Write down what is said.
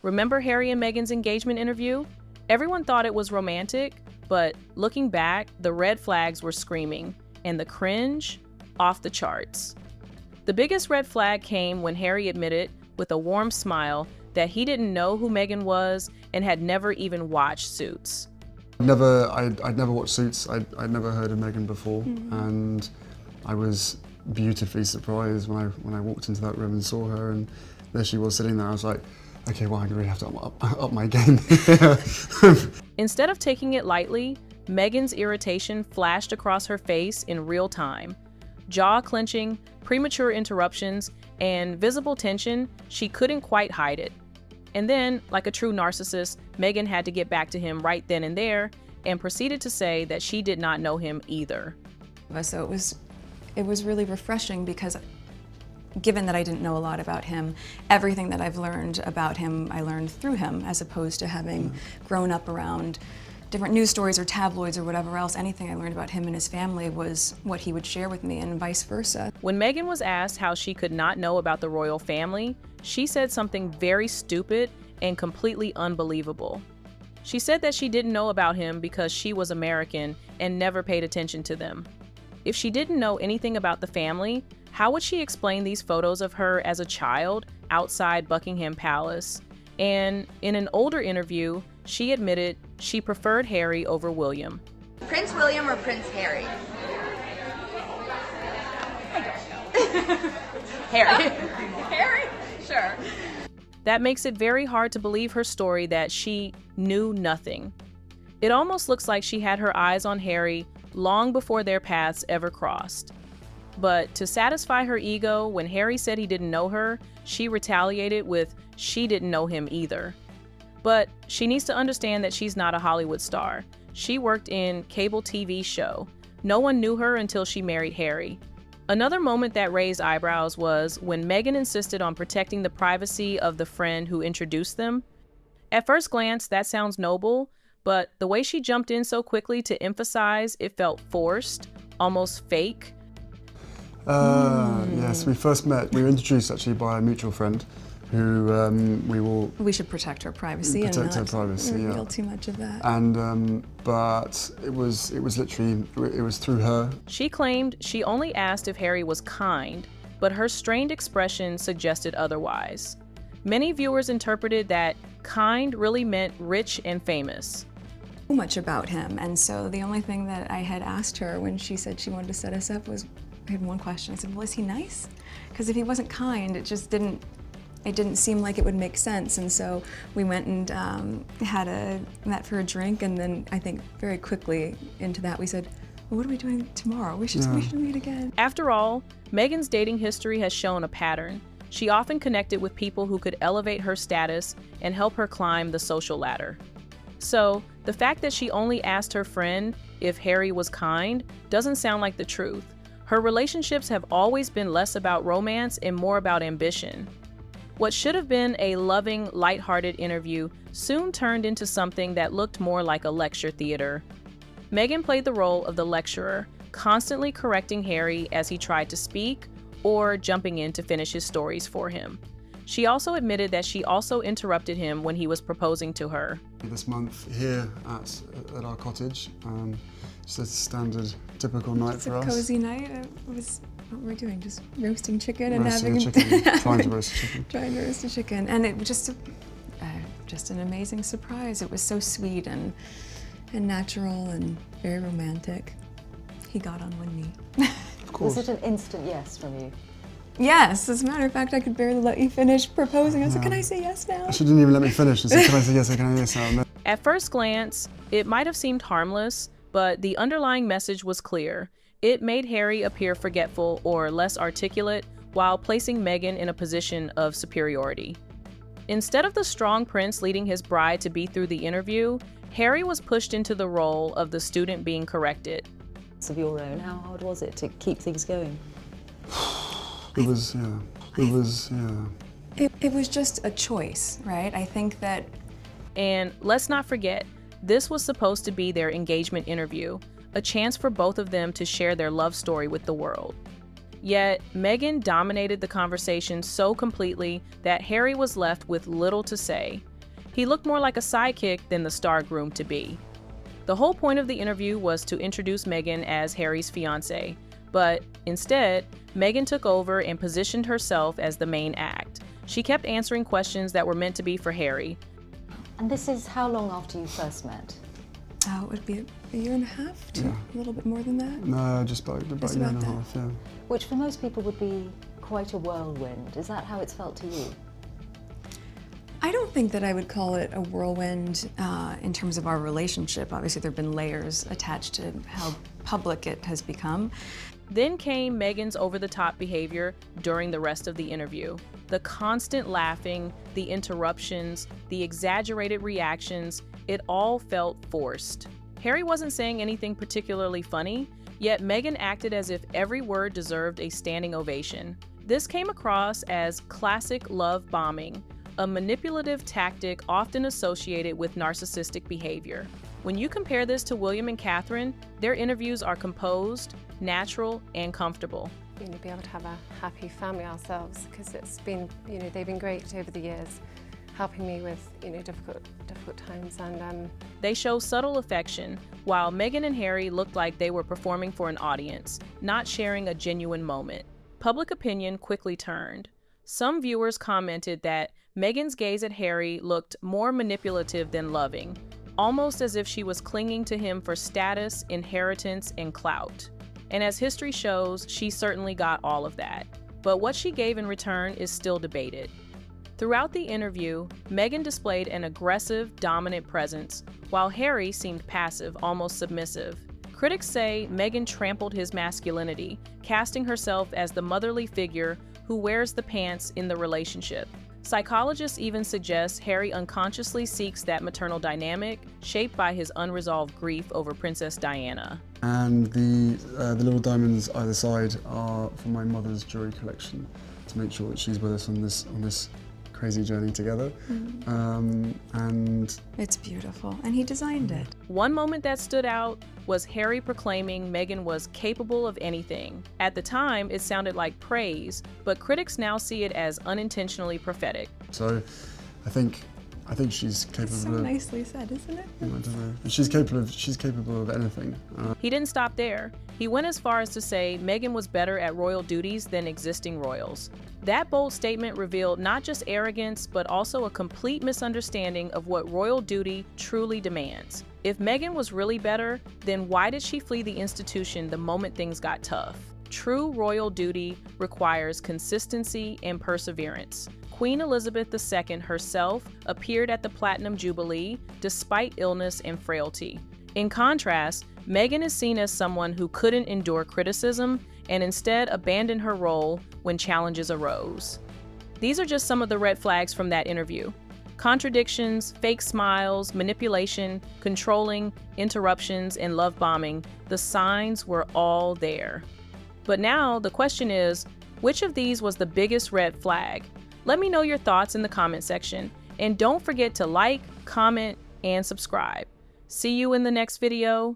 Remember Harry and Meghan's engagement interview? Everyone thought it was romantic, but looking back, the red flags were screaming, and the cringe, off the charts. The biggest red flag came when Harry admitted, with a warm smile, that he didn't know who Meghan was and had never even watched Suits. I'd never watched Suits. I'd never heard of Meghan before, and I was beautifully surprised when I walked into that room and saw her, and there she was sitting there. I was like, okay, well, I really have to up my game. Instead of taking it lightly, Meghan's irritation flashed across her face in real time. Jaw clenching, premature interruptions, and visible tension, she couldn't quite hide it. And then, like a true narcissist, Meghan had to get back to him right then and there and proceeded to say that she did not know him either. So it was really refreshing because given that I didn't know a lot about him, everything that I've learned about him, I learned through him, as opposed to having grown up around different news stories or tabloids or whatever else. Anything I learned about him and his family was what he would share with me, and vice versa. When Meghan was asked how she could not know about the royal family, she said something very stupid and completely unbelievable. She said that she didn't know about him because she was American and never paid attention to them. If she didn't know anything about the family, how would she explain these photos of her as a child outside Buckingham Palace? And in an older interview, she admitted she preferred Harry over William. Prince William or Prince Harry? I don't know. Harry. Harry? Sure. That makes it very hard to believe her story that she knew nothing. It almost looks like she had her eyes on Harry long before their paths ever crossed. But to satisfy her ego, when Harry said he didn't know her, she retaliated with, she didn't know him either. But she needs to understand that she's not a Hollywood star. She worked in cable TV show. No one knew her until she married Harry. Another moment that raised eyebrows was when Meghan insisted on protecting the privacy of the friend who introduced them. At first glance, that sounds noble, but the way she jumped in so quickly to emphasize it felt forced, almost fake. Yes, we first met, we were introduced actually by a mutual friend who We should protect her privacy and protect her not privacy, reveal too much of that. And but it was literally, it was through her. She claimed she only asked if Harry was kind, but her strained expression suggested otherwise. Many viewers interpreted that kind really meant rich and famous. Too much about him, and so the only thing that I had asked her when she said she wanted to set us up was, I had one question. I said, well, is he nice? Because if he wasn't kind, it didn't seem like it would make sense. And so we went and met for a drink, and then I think very quickly into that we said, well, what are we doing tomorrow? We should meet again. After all, Meghan's dating history has shown a pattern. She often connected with people who could elevate her status and help her climb the social ladder. So the fact that she only asked her friend if Harry was kind doesn't sound like the truth. Her relationships have always been less about romance and more about ambition. What should have been a loving, lighthearted interview soon turned into something that looked more like a lecture theater. Meghan played the role of the lecturer, constantly correcting Harry as he tried to speak or jumping in to finish his stories for him. She also admitted that she also interrupted him when he was proposing to her. This month here at our cottage, it's a standard, typical night for us. It's a cozy night. What were we doing? Just roasting chicken and Roasting having a chicken, trying to roast a chicken. trying to roast a chicken, and it was just an amazing surprise. It was so sweet and natural and very romantic. He got on one knee. Of course. Was it an instant yes from you? Yes, as a matter of fact, I could barely let you finish proposing. I said, can I say yes now? She didn't even let me finish. She said, can I say yes, can I say yes now? At first glance, it might have seemed harmless, but the underlying message was clear. It made Harry appear forgetful or less articulate while placing Meghan in a position of superiority. Instead of the strong prince leading his bride to be through the interview, Harry was pushed into the role of the student being corrected. Of your own, how hard was it to keep things going? It was just a choice, right? I think that. And let's not forget, this was supposed to be their engagement interview, a chance for both of them to share their love story with the world. Yet, Meghan dominated the conversation so completely that Harry was left with little to say. He looked more like a sidekick than the star groomed to be. The whole point of the interview was to introduce Meghan as Harry's fiancée, but instead, Meghan took over and positioned herself as the main act. She kept answering questions that were meant to be for Harry. And this is how long after you first met? It would be a year and a half, Yeah. a little bit more than that. No, just about Just a year about and a that. half, yeah. Which for most people would be quite a whirlwind. Is that how it's felt to you? I don't think that I would call it a whirlwind in terms of our relationship. Obviously, there have been layers attached to how public it has become. Then came Meghan's over-the-top behavior during the rest of the interview. The constant laughing, the interruptions, the exaggerated reactions, it all felt forced. Harry wasn't saying anything particularly funny, yet Meghan acted as if every word deserved a standing ovation. This came across as classic love bombing, a manipulative tactic often associated with narcissistic behavior. When you compare this to William and Catherine, their interviews are composed, natural, and comfortable. Be able to have a happy family ourselves, because it's been, they've been great over the years, helping me with, difficult times. And They show subtle affection, while Meghan and Harry looked like they were performing for an audience, not sharing a genuine moment. Public opinion quickly turned. Some viewers commented that Meghan's gaze at Harry looked more manipulative than loving, almost as if she was clinging to him for status, inheritance, and clout. And as history shows, she certainly got all of that. But what she gave in return is still debated. Throughout the interview, Meghan displayed an aggressive, dominant presence, while Harry seemed passive, almost submissive. Critics say Meghan trampled his masculinity, casting herself as the motherly figure who wears the pants in the relationship. Psychologists even suggest Harry unconsciously seeks that maternal dynamic, shaped by his unresolved grief over Princess Diana. And the little diamonds either side are from my mother's jewelry collection to make sure that she's with us on this crazy journey together. And It's beautiful, and he designed it. One moment that stood out was Harry proclaiming Meghan was capable of anything. At the time, it sounded like praise, but critics now see it as unintentionally prophetic. so I think she's capable So of. nicely said, isn't it? I don't know. She's capable of anything. He didn't stop there. He went as far as to say Meghan was better at royal duties than existing royals. That bold statement revealed not just arrogance, but also a complete misunderstanding of what royal duty truly demands. If Meghan was really better, then why did she flee the institution the moment things got tough? True royal duty requires consistency and perseverance. Queen Elizabeth II herself appeared at the Platinum Jubilee despite illness and frailty. In contrast, Meghan is seen as someone who couldn't endure criticism and instead abandoned her role when challenges arose. These are just some of the red flags from that interview. Contradictions, fake smiles, manipulation, controlling, interruptions, and love bombing, the signs were all there. But now the question is, which of these was the biggest red flag? Let me know your thoughts in the comment section, and don't forget to like, comment, and subscribe. See you in the next video.